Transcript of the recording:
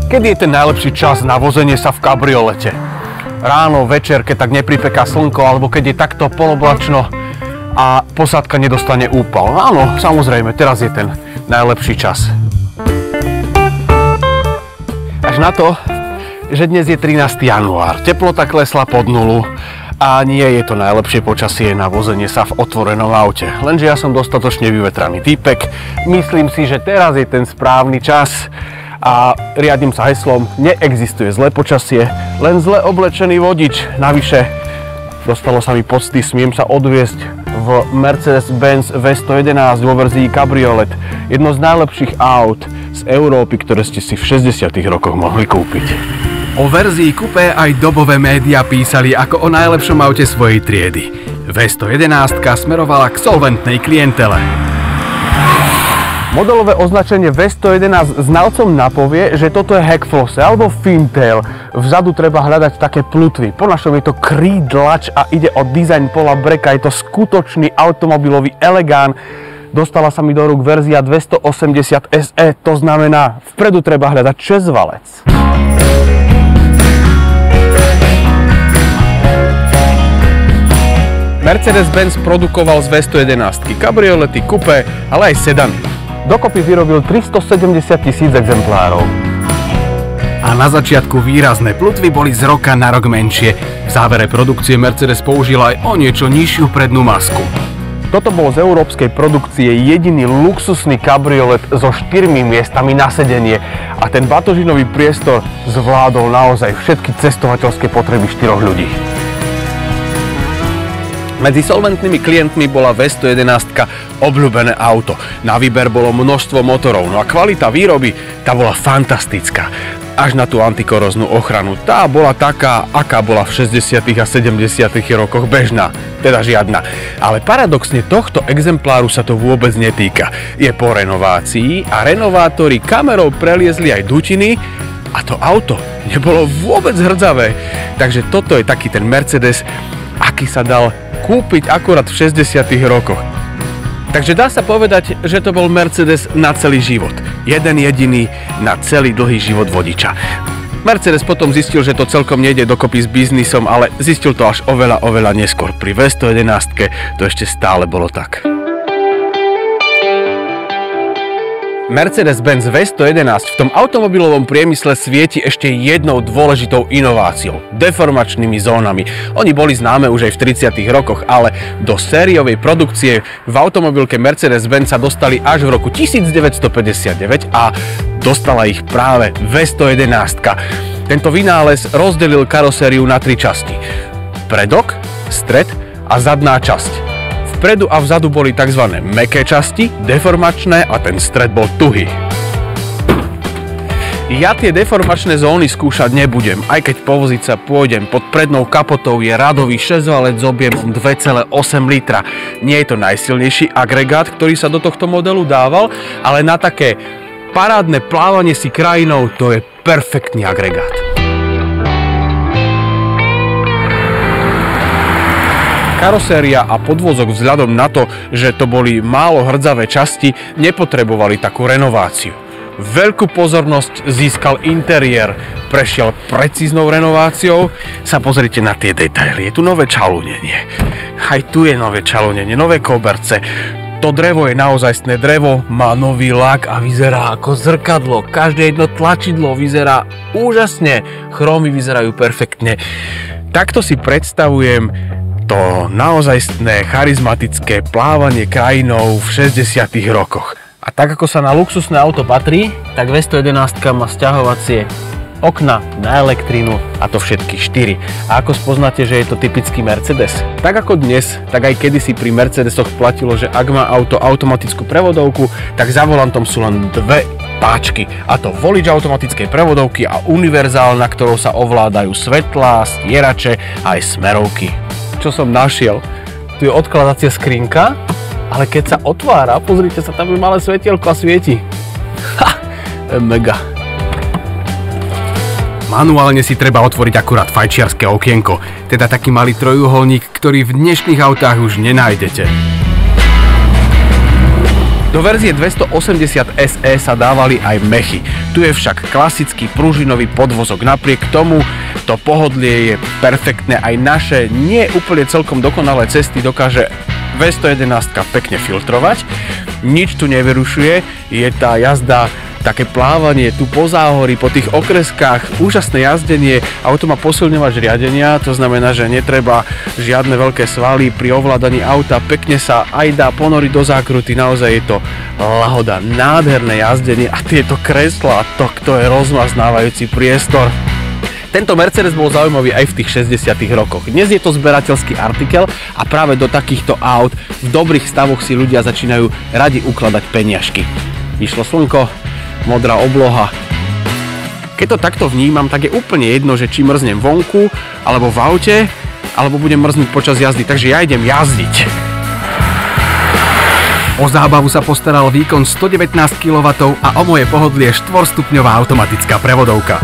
Kedy je ten najlepší čas na vozenie sa v kabriolete? Ráno, večer, keď tak nepripeká slnko, alebo keď je takto poloblačno a posádka nedostane úpal. Áno, samozrejme, teraz je ten najlepší čas. Až na to, že dnes je 13. január. Teplota klesla pod nulu a nie je to najlepšie počasie na vozenie sa v otvorenom aute. Lenže ja som dostatočne vyvetraný týpek. Myslím si, že teraz je ten správny čas a riadím sa heslom: neexistuje zlé počasie, len zle oblečený vodič. Navyše, dostalo sa mi pocty, smiem sa odviesť v Mercedes-Benz V111 vo verzii kabriolet. Jedno z najlepších aut z Európy, ktoré ste si v 60. rokoch mohli kúpiť. O verzii coupé aj dobové médiá písali ako o najlepšom aute svojej triedy. V111 smerovala k solventnej klientele. Modelové označenie V111 znalcom napovie, že toto je Hackflosse alebo Fintail. Vzadu treba hľadať také plutvy. Po našom je to krídlač a ide o dizajn Paula Bracka. Je to skutočný automobilový elegán. Dostala sa mi do rúk verzia 280 SE, to znamená, vpredu treba hľadať česvalec. Mercedes-Benz produkoval z V111 kabriolety, coupé, ale aj sedany. Dokopy vyrobil 370 000 exemplárov. A na začiatku výrazné plutvy boli z roka na rok menšie. V závere produkcie Mercedes použila aj o niečo nižšiu prednú masku. Toto bol z európskej produkcie jediný luxusný kabriolet so 4 miestami na sedenie. A ten batožinový priestor zvládol naozaj všetky cestovateľské potreby 4 ľudí. Medzi solventnými klientmi bola V111 obľúbené auto. Na výber bolo množstvo motorov, no a kvalita výroby, tá bola fantastická. Až na tú antikoroznú ochranu. Tá bola taká, aká bola v 60. a 70. rokoch bežná. Teda žiadna. Ale paradoxne tohto exempláru sa to vôbec netýka. Je po renovácii a renovátori kamerou preliezli aj dutiny a to auto nebolo vôbec hrdzavé. Takže toto je taký ten Mercedes, aký sa dal kúpiť akurát v 60. rokoch. Takže dá sa povedať, že to bol Mercedes na celý život. Jeden jediný na celý dlhý život vodiča. Mercedes potom zistil, že to celkom nejde dokopy s biznisom, ale zistil to až oveľa neskôr. Pri V111 to ešte stále bolo tak. Mercedes-Benz V111 v tom automobilovom priemysle svieti ešte jednou dôležitou inováciou – deformačnými zónami. Oni boli známe už aj v 30. rokoch, ale do sériovej produkcie v automobilke Mercedes-Benz sa dostali až v roku 1959 a dostala ich práve V111. Tento vynález rozdelil karosériu na 3 časti. Predok, stred a zadná časť. Vpredu a vzadu boli tzv. Mäkké časti, deformačné a ten stred bol tuhý. Ja tie deformačné zóny skúšať nebudem, aj keď povoziť sa pôjdem. Pod prednou kapotou je radový 6-valec s objemom 2,8 litra. Nie je to najsilnejší agregát, ktorý sa do tohto modelu dával, ale na také parádne plávanie si krajinou to je perfektný agregát. Karoséria a podvozok vzhľadom na to, že to boli málo hrdzavé časti, nepotrebovali takú renováciu. Veľkú pozornosť získal interiér, prešiel precíznou renováciou. Sa pozrite na tie detaily, je tu nové čalúnenie. Aj tu je nové čalúnenie, nové koberce. To drevo je naozajstné drevo, má nový lak a vyzerá ako zrkadlo. Každé jedno tlačidlo vyzerá úžasne, chrómy vyzerajú perfektne. Takto si predstavujem to naozajstné charizmatické plávanie krajinou v 60. rokoch. A tak ako sa na luxusné auto patrí, tak V111 má sťahovacie okna na elektrínu a to všetky 4. A ako spoznáte, že je to typický Mercedes? Tak ako dnes, tak aj kedysi pri Mercedesoch platilo, že ak má auto automatickú prevodovku, tak za volantom sú len 2 páčky, a to volič automatickej prevodovky a univerzálna, ktorou sa ovládajú svetlá, stierače a aj smerovky. Čo som našiel? Tu je odkladacia skrinka, ale keď sa otvára, pozrite sa, tam je malé svetielko a svieti. Ha! To je mega. Manuálne si treba otvoriť akurát fajčiarske okienko, teda taký malý trojuholník, ktorý v dnešných autách už nenájdete. Do verzie 280 SE sa dávali aj mechy. Tu je však klasický pružinový podvozok. Napriek tomu to pohodlie je perfektné. Aj naše nie úplne celkom dokonalé cesty dokáže V111 pekne filtrovať. Nič tu nevyrušuje. Je tá jazda také plávanie tu po záhorí, po tých okreskách, úžasné jazdenie. Auto má posilňovač riadenia, to znamená, že netreba žiadne veľké svaly pri ovládaní auta, pekne sa aj dá ponoriť do zákruty, naozaj je to lahoda, nádherné jazdenie a tieto kreslá, to je rozmaznávajúci priestor. Tento Mercedes bol zaujímavý aj v tých 60. rokoch. Dnes je to zberateľský artikel a práve do takýchto aut v dobrých stavoch si ľudia začínajú radi ukladať peniažky. Vyšlo slnko, modrá obloha. Keď to takto vnímam, tak je úplne jedno, že či mrznem vonku, alebo v aute, alebo budem mrznúť počas jazdy, takže ja idem jazdiť. O zábavu sa postaral výkon 119 kW a o moje pohodlie 4-stupňová automatická prevodovka.